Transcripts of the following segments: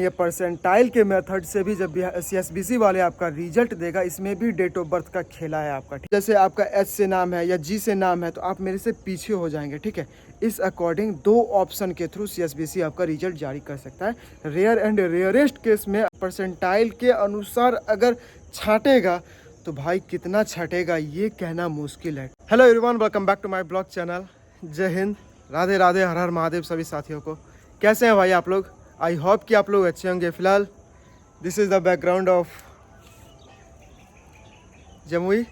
ये परसेंटाइल के मेथड से भी जब सीएसबीसी वाले आपका रिजल्ट देगा, इसमें भी डेट ऑफ बर्थ का खेला है आपका। जैसे आपका एच से नाम है या जी से नाम है तो आप मेरे से पीछे हो जाएंगे, ठीक है। इस अकॉर्डिंग 2 ऑप्शन के थ्रू सीएसबीसी आपका रिजल्ट जारी कर सकता है। रेयर एंड रेयरेस्ट केस में परसेंटाइल के अनुसार अगर छांटेगा तो भाई कितना छाटेगा ये कहना मुश्किल है। Hello everyone, welcome back to my blog channel. जय हिंद, राधे राधे, हर हर महादेव सभी साथियों को। कैसे हैं भाई आप लोग? आई होप कि आप लोग अच्छे होंगे। फिलहाल this is the background of Jamui.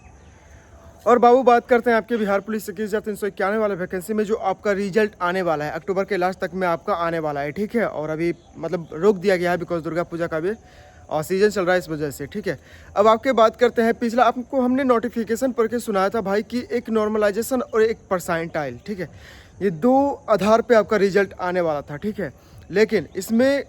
और बाबू, बात करते हैं आपके बिहार पुलिस से 21,391 वाले वैकेंसी में जो आपका रिजल्ट आने वाला है। अक्टूबर के लास्ट तक में आपका आने वाला है, ठीक है। और अभी मतलब रोक दिया गया है बिकॉज दुर्गा पूजा का भी और सीजन चल रहा है, इस वजह से, ठीक है। अब आपके बात करते हैं, पिछला आपको हमने नोटिफिकेशन पढ़ के सुनाया था भाई कि एक नॉर्मलाइजेशन और एक परसेंटाइल, ठीक है, ये 2 आधार पे आपका रिजल्ट आने वाला था, ठीक है। लेकिन इसमें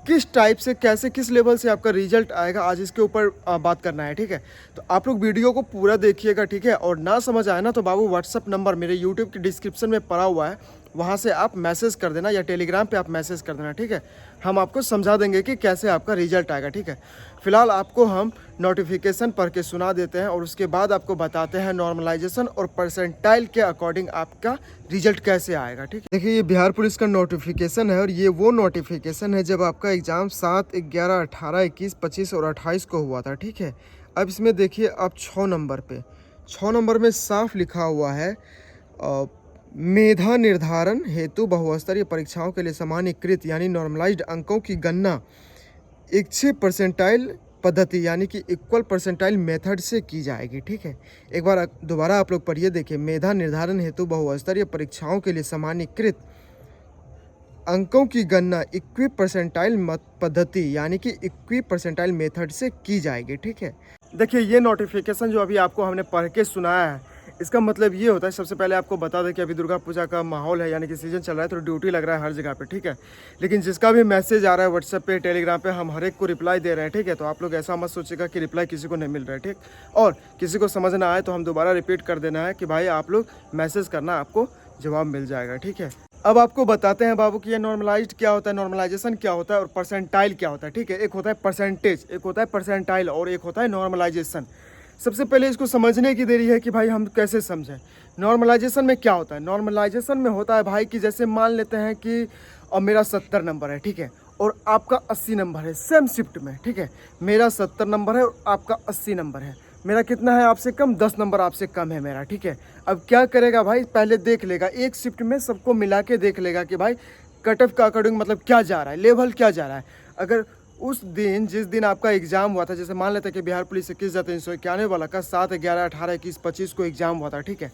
किस टाइप से, कैसे, किस लेवल से आपका रिजल्ट आएगा, आज इसके ऊपर बात करना है, ठीक है। तो आप लोग वीडियो को पूरा देखिएगा, ठीक है। और ना समझ आए ना तो बाबू व्हाट्सअप नंबर मेरे यूट्यूब के डिस्क्रिप्शन में पड़ा हुआ है, वहाँ से आप मैसेज कर देना या टेलीग्राम पे आप मैसेज कर देना, ठीक है। हम आपको समझा देंगे कि कैसे आपका रिजल्ट आएगा, ठीक है। फिलहाल आपको हम नोटिफिकेशन पढ़ के सुना देते हैं और उसके बाद आपको बताते हैं नॉर्मलाइजेशन और परसेंटाइल के अकॉर्डिंग आपका रिजल्ट कैसे आएगा, ठीक है। देखिए, ये बिहार पुलिस का नोटिफिकेशन है और ये वो नोटिफिकेशन है जब आपका एग्ज़ाम 7, 11, 18, 21, 25 और 28 को हुआ था, ठीक है। अब इसमें देखिए आप 6 नंबर पे 6 नंबर में साफ लिखा हुआ है मेधा निर्धारण हेतु बहुस्तरीय परीक्षाओं के लिए सामान्यीकृत यानी नॉर्मलाइज्ड अंकों की गणना इच्छित परसेंटाइल पद्धति यानी कि इक्वल परसेंटाइल मेथड से की जाएगी, ठीक है। एक बार दोबारा आप लोग पढ़िए, देखिए, मेधा निर्धारण हेतु बहुस्तरीय परीक्षाओं के लिए सामान्यीकृत अंकों की गणना इक्वी परसेंटाइल पद्धति यानी कि इक्वी परसेंटाइल मेथड से की जाएगी, ठीक है। देखिए, ये नोटिफिकेशन जो अभी आपको हमने पढ़ के सुनाया है, इसका मतलब ये होता है, सबसे पहले आपको बता दें कि अभी दुर्गा पूजा का माहौल है, यानी कि सीजन चल रहा है, तो ड्यूटी लग रहा है हर जगह पे, ठीक है। लेकिन जिसका भी मैसेज आ रहा है व्हाट्सएप पे, टेलीग्राम पे, हम हर एक को रिप्लाई दे रहे हैं, ठीक है। तो आप लोग ऐसा मत सोचिएगा कि रिप्लाई किसी को नहीं मिल रहा है, ठीक। और किसी को समझ ना आए तो हम दोबारा रिपीट कर देना है कि भाई आप लोग मैसेज करना, आपको जवाब मिल जाएगा, ठीक है। अब आपको बताते हैं बाबू कि ये नॉर्मलाइज्ड क्या होता है, नॉर्मलाइजेशन क्या होता है और परसेंटाइल क्या होता है, ठीक है। एक होता है परसेंटेज, एक होता है परसेंटाइल और एक होता है नॉर्मलाइजेशन। सबसे पहले इसको समझने की देरी है कि भाई हम कैसे समझें नॉर्मलाइजेशन में क्या होता है। नॉर्मलाइजेशन में होता है भाई कि जैसे मान लेते हैं कि मेरा 70 नंबर है, ठीक है, और आपका 80 नंबर है, सेम शिफ्ट में, ठीक है। मेरा 70 नंबर है और आपका 80 नंबर है। मेरा कितना है आपसे कम? 10 नंबर आपसे कम है मेरा, ठीक है। अब क्या करेगा भाई, पहले देख लेगा, एक शिफ्ट में सबको मिला के देख लेगा कि भाई कट ऑफ का अकॉर्डिंग मतलब क्या जा रहा है, लेवल क्या जा रहा है। अगर उस दिन जिस दिन आपका एग्जाम हुआ था, जैसे मान लेते हैं कि बिहार पुलिस 21,391 वाला का 7, 11, 18, 21, 25 को एग्जाम हुआ था, ठीक है।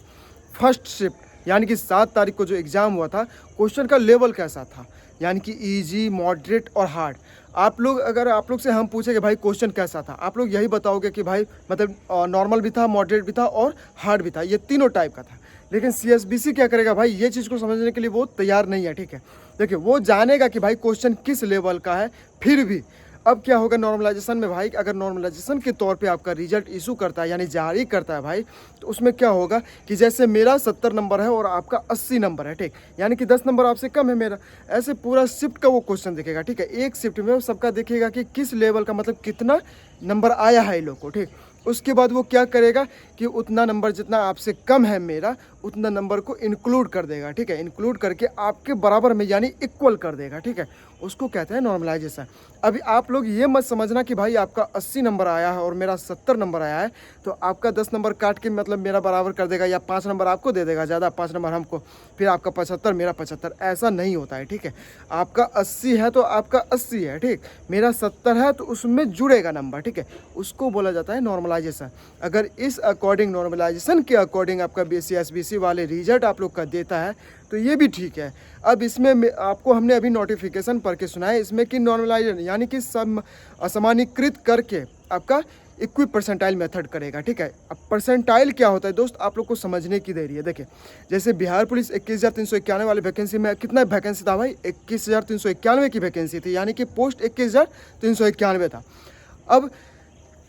फर्स्ट शिफ्ट यानी कि 7 तारीख को जो एग्जाम हुआ था, क्वेश्चन का लेवल कैसा था, यानी कि इजी, मॉडरेट और हार्ड। आप लोग, अगर आप लोग से हम पूछे कि भाई क्वेश्चन कैसा था, आप लोग यही बताओगे कि भाई मतलब नॉर्मल भी था, मॉडरेट भी था और हार्ड भी था, ये तीनों टाइप का था। लेकिन सीएसबीसी क्या करेगा भाई, ये चीज़ को समझने के लिए वो तैयार नहीं है, ठीक है। देखिए, वो जानेगा कि भाई क्वेश्चन किस लेवल का है। फिर भी अब क्या होगा नॉर्मलाइजेशन में भाई, अगर नॉर्मलाइजेशन के तौर पे आपका रिजल्ट इशू करता है यानी जारी करता है भाई, तो उसमें क्या होगा कि जैसे मेरा 70 नंबर है और आपका 80 नंबर है, ठीक, यानी कि 10 नंबर आपसे कम है मेरा, ऐसे पूरा शिफ्ट का वो क्वेश्चन देखेगा, ठीक है। एक शिफ्ट में वो सबका देखेगा कि किस लेवल का, मतलब कितना नंबर आया है इन लोग को, ठीक। उसके बाद वो क्या करेगा कि उतना नंबर जितना आपसे कम है मेरा, उतना नंबर को इंक्लूड कर देगा, ठीक है। इंक्लूड करके आपके बराबर में यानी इक्वल कर देगा, ठीक है। उसको कहते हैं नॉर्मलाइजेशन। अभी आप लोग ये मत समझना कि भाई आपका 80 नंबर आया है और मेरा 70 नंबर आया है तो आपका 10 नंबर काट के मतलब मेरा बराबर कर देगा या 5 नंबर आपको दे देगा ज़्यादा, 5 नंबर हमको, फिर आपका 75 मेरा 75, ऐसा नहीं होता है, ठीक है। आपका 80 है तो आपका 80 है, ठीक, मेरा 70 है तो उसमें जुड़ेगा नंबर, ठीक है। उसको बोला जाता है नॉर्मलाइजेशन। अगर इस अकॉर्डिंग, नॉर्मलाइजेशन के अकॉर्डिंग आपका सीएसबीसी वाले रिजल्ट आप लोग का देता है तो ये भी ठीक है। अब इसमें आपको हमने अभी नोटिफिकेशन पढ़ के सुनाया इसमें कि नॉर्मलाइजेशन यानी कि सब सामान्यीकृत करके आपका इक्वी परसेंटाइल मेथड करेगा, ठीक है। अब परसेंटाइल क्या होता है दोस्त, आप लोग को समझने की देरी है। देखिए, जैसे बिहार पुलिस 21,391 वाली वैकेंसी में कितना वैकेंसी था भाई, 21,391 की वैकेंसी थी, यानी कि पोस्ट 21,391 था। अब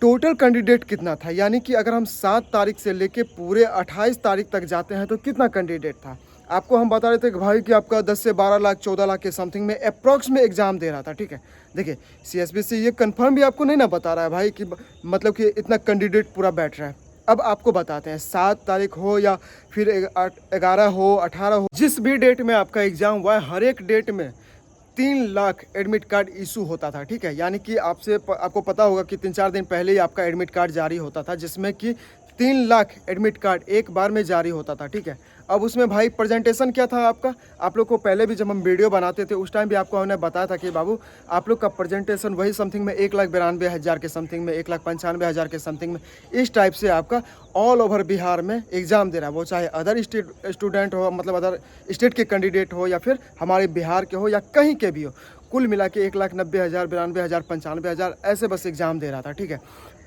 टोटल कैंडिडेट कितना था, यानी कि अगर हम 7 तारीख से लेके पूरे 28 तारीख तक जाते हैं तो कितना कैंडिडेट था, आपको हम बता रहे थे कि भाई कि आपका 10 से 12 लाख 14 लाख के समथिंग में अप्रॉक्स में एग्ज़ाम दे रहा था, ठीक है। देखिए सीएसबीसी ये कंफर्म भी आपको नहीं ना बता रहा है भाई कि मतलब कि इतना कैंडिडेट पूरा बैठ रहा है। अब आपको बताते हैं 7 तारीख हो या फिर 11 हो 18 हो, जिस भी डेट में आपका एग्ज़ाम हुआ है हर एक डेट में 3 लाख एडमिट कार्ड इशू होता था, ठीक है। यानी कि आपको पता होगा कि 3-4 दिन पहले ही आपका एडमिट कार्ड जारी होता था, जिसमें कि 3 लाख एडमिट कार्ड एक बार में जारी होता था, ठीक है। अब उसमें भाई प्रेजेंटेशन क्या था आपका, आप लोग को पहले भी जब हम वीडियो बनाते थे उस टाइम भी आपको हमने बताया था कि बाबू आप लोग का प्रेजेंटेशन वही समथिंग में 1,92,000 के समथिंग में, 1,95,000 के समथिंग में, इस टाइप से आपका ऑल ओवर बिहार में एग्ज़ाम दे रहा है। वो चाहे अदर स्टूडेंट हो, मतलब अदर स्टेट के कैंडिडेट हो या फिर हमारे बिहार के हो या कहीं के भी हो, कुल मिला के 1,90,000, 92,000, 95,000 ऐसे बस एग्ज़ाम दे रहा था, ठीक है।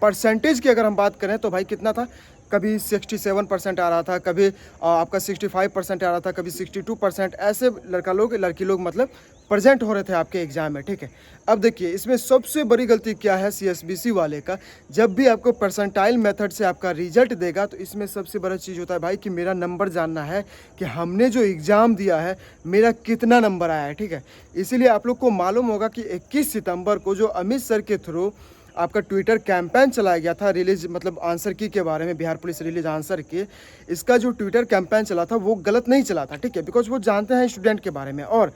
परसेंटेज की अगर हम बात करें तो भाई कितना था, कभी 67% आ रहा था, कभी आपका 65% आ रहा था, कभी 62%, ऐसे लड़की लोग मतलब प्रेजेंट हो रहे थे आपके एग्ज़ाम में, ठीक है। अब देखिए इसमें सबसे बड़ी गलती क्या है सीएसबीसी वाले का, जब भी आपको परसेंटाइल मेथड से आपका रिजल्ट देगा तो इसमें सबसे बड़ा चीज़ होता है भाई कि मेरा नंबर जानना है कि हमने जो एग्ज़ाम दिया है मेरा कितना नंबर आया है, ठीक है। इसीलिए आप लोग को मालूम होगा कि 21 सितंबर को जो अमित सर के थ्रू आपका ट्विटर कैंपेन चलाया गया था रिलीज मतलब आंसर की के बारे में, बिहार पुलिस रिलीज आंसर की, इसका जो ट्विटर कैंपेन चला था वो गलत नहीं चला था, ठीक है। बिकॉज वो जानते हैं स्टूडेंट के बारे में, और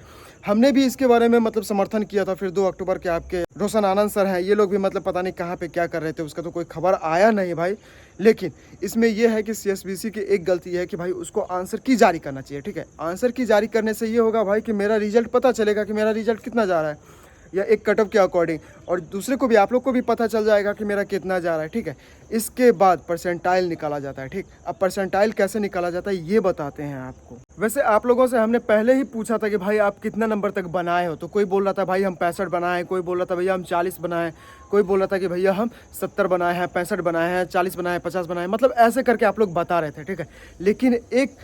हमने भी इसके बारे में मतलब समर्थन किया था। फिर 2 अक्टूबर के आपके रोशन आनंद सर हैं, ये लोग भी मतलब पता नहीं कहाँ पे क्या कर रहे थे, उसका तो कोई खबर आया नहीं भाई। लेकिन इसमें यह है कि सीएसबीसी की एक गलती है कि भाई उसको आंसर की जारी करना चाहिए, ठीक है। आंसर की जारी करने से ये होगा भाई कि मेरा रिजल्ट पता चलेगा कि मेरा रिजल्ट कितना जा रहा है, या एक कट ऑफ के अकॉर्डिंग, और दूसरे को भी, आप लोग को भी पता चल जाएगा कि मेरा कितना जा रहा है, ठीक है। इसके बाद परसेंटाइल निकाला जाता है, ठीक। अब परसेंटाइल कैसे निकाला जाता है ये बताते हैं आपको। वैसे आप लोगों से हमने पहले ही पूछा था कि भाई आप कितना नंबर तक बनाए हो, तो कोई बोल रहा था भाई हम 65 बनाए, कोई बोल रहा था भैया हम 40 बनाए, कोई बोल रहा था कि भैया हम 70 बनाए हैं, 65 बनाए हैं, 40 बनाए हैं, 50 बनाए हैं, मतलब ऐसे करके आप लोग बता रहे थे, ठीक है। लेकिन एक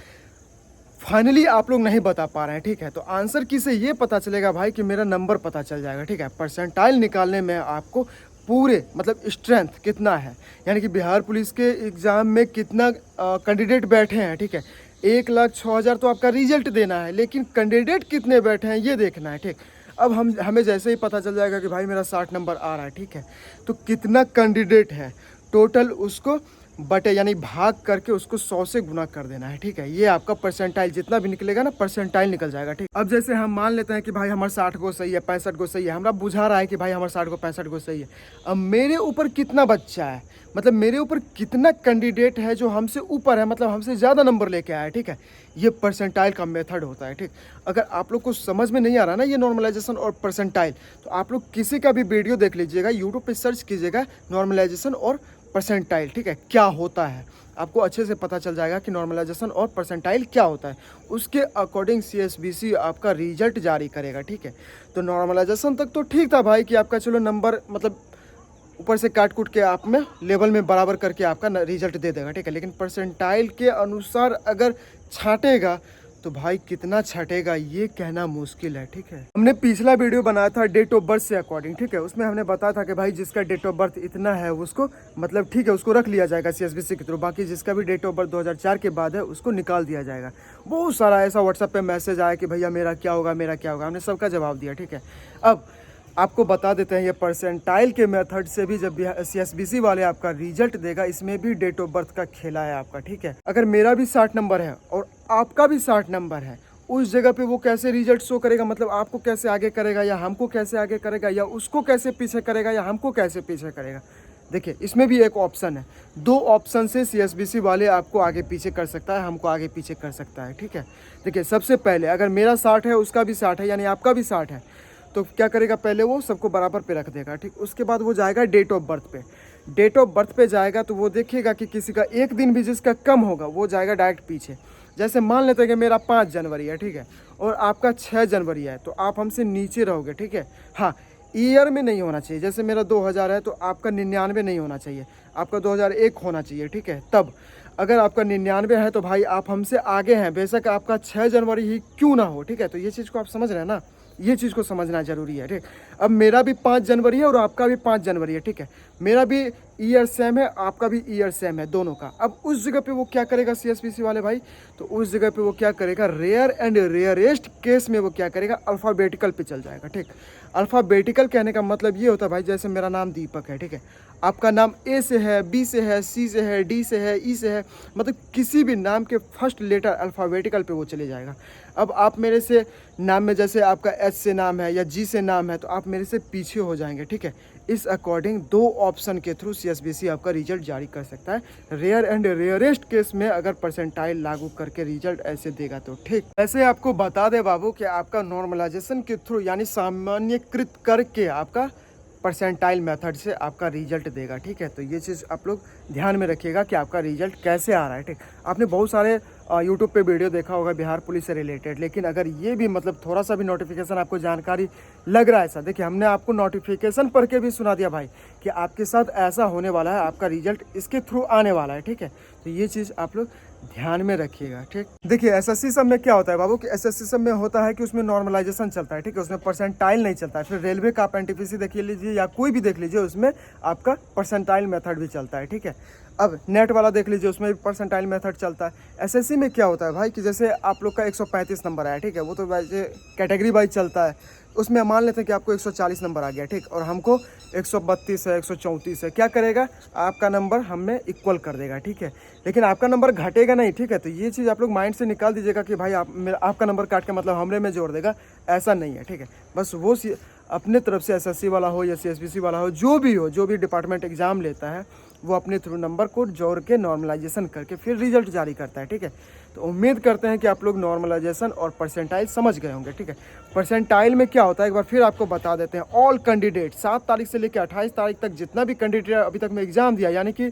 फाइनली आप लोग नहीं बता पा रहे हैं, ठीक है। तो आंसर की से ये पता चलेगा भाई कि मेरा नंबर पता चल जाएगा, ठीक है। परसेंटाइल निकालने में आपको पूरे मतलब स्ट्रेंथ कितना है, यानी कि बिहार पुलिस के एग्ज़ाम में कितना कैंडिडेट बैठे हैं, ठीक है। 1,06,000 तो आपका रिजल्ट देना है, लेकिन कैंडिडेट कितने बैठे हैं ये देखना है, ठीक। अब हमें जैसे ही पता चल जाएगा कि भाई मेरा 60 नंबर आ रहा है, ठीक है, तो कितना कैंडिडेट है टोटल उसको बटे यानी भाग करके उसको 100 से गुना कर देना है, ठीक है। ये आपका परसेंटाइल जितना भी निकलेगा ना, परसेंटाइल निकल जाएगा, ठीक। अब जैसे हम मान लेते हैं कि भाई हमारा 60 गो सही है, 65 गो सही है, हमारा बुझा रहा है कि भाई हमारा 60 गो 65 गो सही है। अब मेरे ऊपर कितना बच्चा है, मतलब मेरे ऊपर कितना कैंडिडेट है जो हमसे ऊपर है, मतलब हमसे ज़्यादा नंबर लेके आया है, ठीक है। ये परसेंटाइल का मेथड होता है, ठीक। अगर आप लोग को समझ में नहीं आ रहा ना ये नॉर्मलाइजेशन और परसेंटाइल, तो आप लोग किसी का भी वीडियो देख लीजिएगा, यूट्यूब पे सर्च कीजिएगा नॉर्मलाइजेशन और परसेंटाइल, ठीक है, क्या होता है, आपको अच्छे से पता चल जाएगा कि नॉर्मलाइजेशन और परसेंटाइल क्या होता है। उसके अकॉर्डिंग सीएसबीसी आपका रिजल्ट जारी करेगा, ठीक है। तो नॉर्मलाइजेशन तक तो ठीक था भाई कि आपका चलो नंबर मतलब ऊपर से काट कूट के आप में लेवल में बराबर करके आपका रिजल्ट दे देगा, ठीक है। लेकिन परसेंटाइल के अनुसार अगर छांटेगा तो भाई कितना छटेगा ये कहना मुश्किल है, ठीक है। हमने पिछला वीडियो बनाया था डेट ऑफ बर्थ से अकॉर्डिंग, ठीक है। उसमें हमने बताया था कि भाई जिसका डेट ऑफ बर्थ इतना है उसको मतलब ठीक है उसको रख लिया जाएगा सीएसबीसी के थ्रू, बाकी जिसका भी डेट ऑफ बर्थ 2004 के बाद है उसको निकाल दिया जाएगा। बहुत सारा ऐसा व्हाट्सएप पे मैसेज आया कि भैया मेरा क्या होगा, मेरा क्या होगा, हमने सबका जवाब दिया, ठीक है। अब आपको बता देते हैं ये परसेंटाइल के मेथड से भी जब सीएसबीसी वाले आपका रिजल्ट देगा, इसमें भी डेट ऑफ बर्थ का खेला है आपका, ठीक है। अगर मेरा भी 60 नंबर है और आपका भी 60 नंबर है, उस जगह पे वो कैसे रिजल्ट शो करेगा, मतलब आपको कैसे आगे करेगा या हमको कैसे आगे करेगा, या उसको कैसे पीछे करेगा या हमको कैसे पीछे करेगा। देखिए इसमें भी एक ऑप्शन है, 2 ऑप्शन से सीएसबीसी वाले आपको आगे पीछे कर सकता है, हमको आगे पीछे कर सकता है, ठीक है। देखिए सबसे पहले अगर मेरा 60 है उसका भी 60 है यानी आपका भी 60 है, तो क्या करेगा पहले वो सबको बराबर पे रख देगा, ठीक। उसके बाद वो जाएगा डेट ऑफ बर्थ पे, डेट ऑफ बर्थ पे जाएगा तो वो देखेगा कि किसी का एक दिन भी जिसका कम होगा वो जाएगा डायरेक्ट पीछे। जैसे मान लेते हैं कि मेरा 5 जनवरी है, ठीक है, और आपका 6 जनवरी है, तो आप हमसे नीचे रहोगे, ठीक है। हाँ ईयर में नहीं होना चाहिए, जैसे मेरा 2000 है तो आपका 99 नहीं होना चाहिए, आपका 2001 होना चाहिए, ठीक है। तब अगर आपका 99 है तो भाई आप हमसे आगे हैं, बेशक आपका 6 जनवरी ही क्यों ना हो, ठीक है। तो ये चीज़ को आप समझ रहे हैं ना, ये चीज़ को समझना जरूरी है, ठीक। अब मेरा भी 5 जनवरी है और आपका भी 5 जनवरी है, ठीक है। मेरा भी ईयर सेम है, आपका भी ईयर सेम है, दोनों का। अब उस जगह पे वो क्या करेगा सीएसपीसी वाले भाई, तो उस जगह पे वो क्या करेगा, रेयर एंड रेयरेस्ट केस में वो क्या करेगा, अल्फ़ाबेटिकल पे चल जाएगा, ठीक। अल्फ़ाबेटिकल कहने का मतलब ये होता है भाई, जैसे मेरा नाम दीपक है, ठीक है, आपका नाम ए से है, बी से है, सी से है, डी से है, ई से है, मतलब किसी भी नाम के फर्स्ट लेटर अल्फ़ाबेटिकल पे वो चले जाएगा। अब आप मेरे से नाम में जैसे आपका एच से नाम है या जी से नाम है, तो आप मेरे से पीछे हो जाएंगे, ठीक है। इस अकॉर्डिंग 2 ऑप्शन के थ्रू सीएसबीसी आपका रिजल्ट जारी कर सकता है। रेयर एंड रेयरेस्ट केस में अगर परसेंटाइल लागू करके रिजल्ट ऐसे देगा तो ठीक। ऐसे आपको बता दे बाबू कि आपका नॉर्मलाइजेशन के थ्रू यानी सामान्यकृत करके आपका परसेंटाइल मेथड से आपका रिजल्ट देगा, ठीक है। तो ये चीज़ आप लोग ध्यान में रखिएगा कि आपका रिजल्ट कैसे आ रहा है, ठीक। आपने बहुत सारे यूट्यूब पे वीडियो देखा होगा बिहार पुलिस से रिलेटेड, लेकिन अगर ये भी मतलब थोड़ा सा भी नोटिफिकेशन आपको जानकारी लग रहा है ऐसा, देखिए हमने आपको नोटिफिकेशन पढ़ के भी सुना दिया भाई कि आपके साथ ऐसा होने वाला है, आपका रिजल्ट इसके थ्रू आने वाला है, ठीक है। तो ये चीज़ आप लोग ध्यान में रखिएगा, ठीक। देखिए एसएससी सब में क्या होता है बाबू कि एसएससी सब में होता है कि उसमें नॉर्मलाइजेशन चलता है, ठीक है, उसमें परसेंटाइल नहीं चलता है। फिर रेलवे का आप एनटीपीसी देख लीजिए या कोई भी देख लीजिए, उसमें आपका परसेंटाइल मेथड भी चलता है, ठीक है। अब नेट वाला देख लीजिए, उसमें भी परसेंटाइल मेथड चलता है। एसएससी में क्या होता है भाई कि जैसे आप लोग का 135 नंबर आया, ठीक है, वो तो वैसे कैटेगरी वाइज चलता है, उसमें मान लेते हैं कि आपको 140 नंबर आ गया, ठीक, और हमको 132 है, 134 है, क्या करेगा, आपका नंबर हमें इक्वल कर देगा, ठीक है। लेकिन आपका नंबर घटेगा नहीं, ठीक है। तो ये चीज़ आप लोग माइंड से निकाल दीजिएगा कि भाई आपका नंबर काट के मतलब हमरे में जोड़ देगा, ऐसा नहीं है, ठीक है। बस वो अपने तरफ से एसएससी वाला हो या सीएसबीसी वाला हो, जो भी डिपार्टमेंट एग्जाम लेता है, वो अपने थ्रू नंबर को जोड़ के नॉर्मलाइजेशन करके फिर रिजल्ट जारी करता है, ठीक है। तो उम्मीद करते हैं कि आप लोग नॉर्मलाइजेशन और परसेंटाइल समझ गए होंगे, ठीक है। परसेंटाइल में क्या होता है एक बार फिर आपको बता देते हैं। ऑल कैंडिडेट 7 तारीख से लेकर 28 तारीख तक जितना भी कैंडिडेट अभी तक में एग्जाम दिया, यानी कि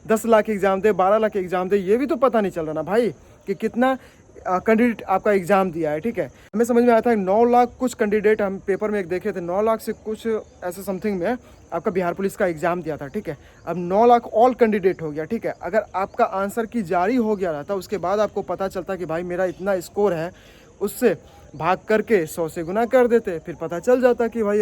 10 लाख एग्जाम दे, 12 लाख एग्जाम दे, ये भी तो पता नहीं चल रहा ना भाई कि कितना कैंडिडेट आपका एग्जाम दिया है, ठीक है। हमें समझ में आया था 9 लाख कुछ कैंडिडेट हम पेपर में एक देखे थे, 9 लाख से कुछ ऐसे समथिंग में आपका बिहार पुलिस का एग्जाम दिया था, ठीक है। अब 9 लाख ऑल कैंडिडेट हो गया, ठीक है। अगर आपका आंसर की जारी हो गया रहता, उसके बाद आपको पता चलता कि भाई मेरा इतना स्कोर है, उससे भाग करके 100 से गुना कर देते, फिर पता चल जाता कि भाई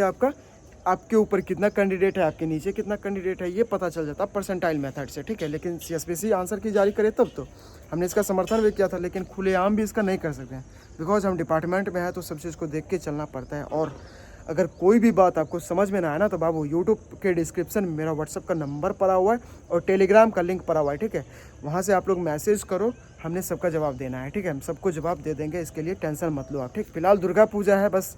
आपके ऊपर कितना कैंडिडेट है, आपके नीचे कितना कैंडिडेट है, ये पता चल जाता परसेंटाइल मेथड से, ठीक है। लेकिन सीएसपीसी आंसर की जारी करे तब तो हमने इसका समर्थन भी किया था, लेकिन खुलेआम भी इसका नहीं कर सकते हैं, बिकॉज हम डिपार्टमेंट में है तो सब चीज़ को देख के चलना पड़ता है। और अगर कोई भी बात आपको समझ में ना आए ना, तो बाबू यूट्यूब के डिस्क्रिप्शन में मेरा व्हाट्सअप का नंबर पड़ा हुआ है और टेलीग्राम का लिंक पड़ा हुआ है, ठीक है। वहाँ से आप लोग मैसेज करो, हमने सबका जवाब देना है, ठीक है। हम सबको जवाब दे देंगे, इसके लिए टेंशन मत लो आप, ठीक। फिलहाल दुर्गा पूजा है, बस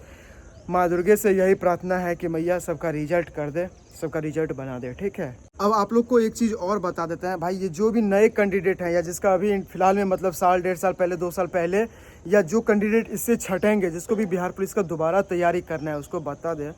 माँ दुर्गे से यही प्रार्थना है कि मैया सबका रिजल्ट कर दे, सबका रिजल्ट बना दे, ठीक है। अब आप लोग को एक चीज़ और बता देते हैं भाई, ये जो भी नए कैंडिडेट हैं या जिसका अभी फिलहाल में मतलब साल 1.5 साल पहले 2 साल पहले, या जो कैंडिडेट इससे छटेंगे, जिसको भी बिहार पुलिस का दोबारा तैयारी करना है, उसको बता दें।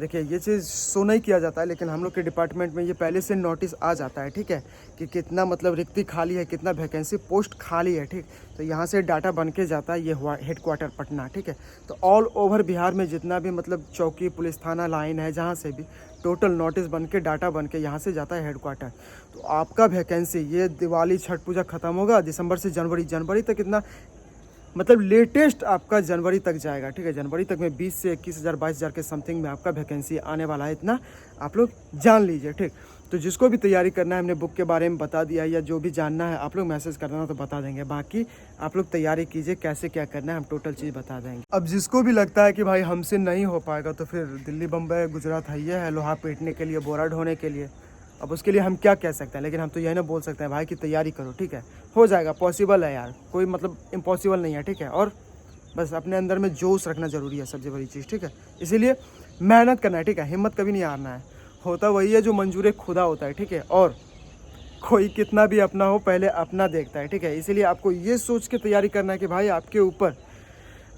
देखिए ये चीज़ शो नहीं किया जाता है, लेकिन हम लोग के डिपार्टमेंट में ये पहले से नोटिस आ जाता है, ठीक है, कि कितना मतलब रिक्ति खाली है, कितना वैकेंसी पोस्ट खाली है, ठीक। तो यहाँ से डाटा बन के जाता है, ये हुआ हेडक्वार्टर पटना, ठीक है। तो ऑल ओवर बिहार में जितना भी मतलब चौकी पुलिस थाना लाइन है, जहाँ से भी टोटल नोटिस बन के डाटा बन के यहाँ से जाता है हेडक्वार्टर। तो आपका वैकेंसी ये दिवाली छठ पूजा ख़त्म होगा, दिसंबर से जनवरी तक इतना मतलब लेटेस्ट आपका जनवरी तक जाएगा, ठीक है। जनवरी तक में 20 से 21,000 22,000 के समथिंग में आपका वैकेंसी आने वाला है, इतना आप लोग जान लीजिए, ठीक। तो जिसको भी तैयारी करना है हमने बुक के बारे में बता दिया, या जो भी जानना है आप लोग मैसेज करना तो बता देंगे। बाकी आप लोग तैयारी कीजिए, कैसे क्या करना है हम टोटल चीज़ बता देंगे। अब जिसको भी लगता है कि भाई हमसे नहीं हो पाएगा, तो फिर दिल्ली बम्बई गुजरात है लोहा पीटने के लिए, बोरा ढोने के लिए। अब उसके लिए हम क्या कह सकते हैं, लेकिन हम तो यही ना बोल सकते हैं भाई कि तैयारी करो, ठीक है। हो जाएगा, पॉसिबल है यार, कोई मतलब इम्पॉसिबल नहीं है, ठीक है। और बस अपने अंदर में जोश रखना ज़रूरी है, सबसे बड़ी चीज़, ठीक है। इसीलिए मेहनत करना है, ठीक है, हिम्मत कभी नहीं हारना है। होता वही है जो मंजूर खुदा होता है, ठीक है। और कोई कितना भी अपना हो, पहले अपना देखता है, ठीक है। इसीलिए आपको ये सोच के तैयारी करना है कि भाई आपके ऊपर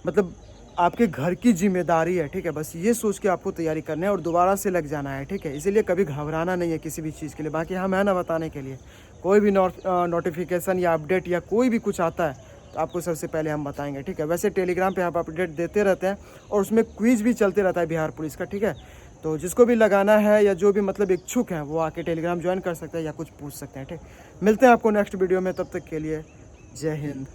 मतलब आपके घर की जिम्मेदारी है, ठीक है। बस ये सोच के आपको तैयारी करना है और दोबारा से लग जाना है, ठीक है। इसीलिए कभी घबराना नहीं है किसी भी चीज़ के लिए। बाकी हम है ना बताने के लिए, कोई भी नोटिफिकेशन या अपडेट या कोई भी कुछ आता है तो आपको सबसे पहले हम बताएंगे, ठीक है। वैसे टेलीग्राम पे आप अपडेट देते रहते हैं और उसमें क्विज भी चलते रहता है बिहार पुलिस का, ठीक है। तो जिसको भी लगाना है या जो भी मतलब इच्छुक हैं वो आके टेलीग्राम ज्वाइन कर सकते हैं या कुछ पूछ सकते हैं, ठीक। मिलते हैं आपको नेक्स्ट वीडियो में, तब तक के लिए जय हिंद।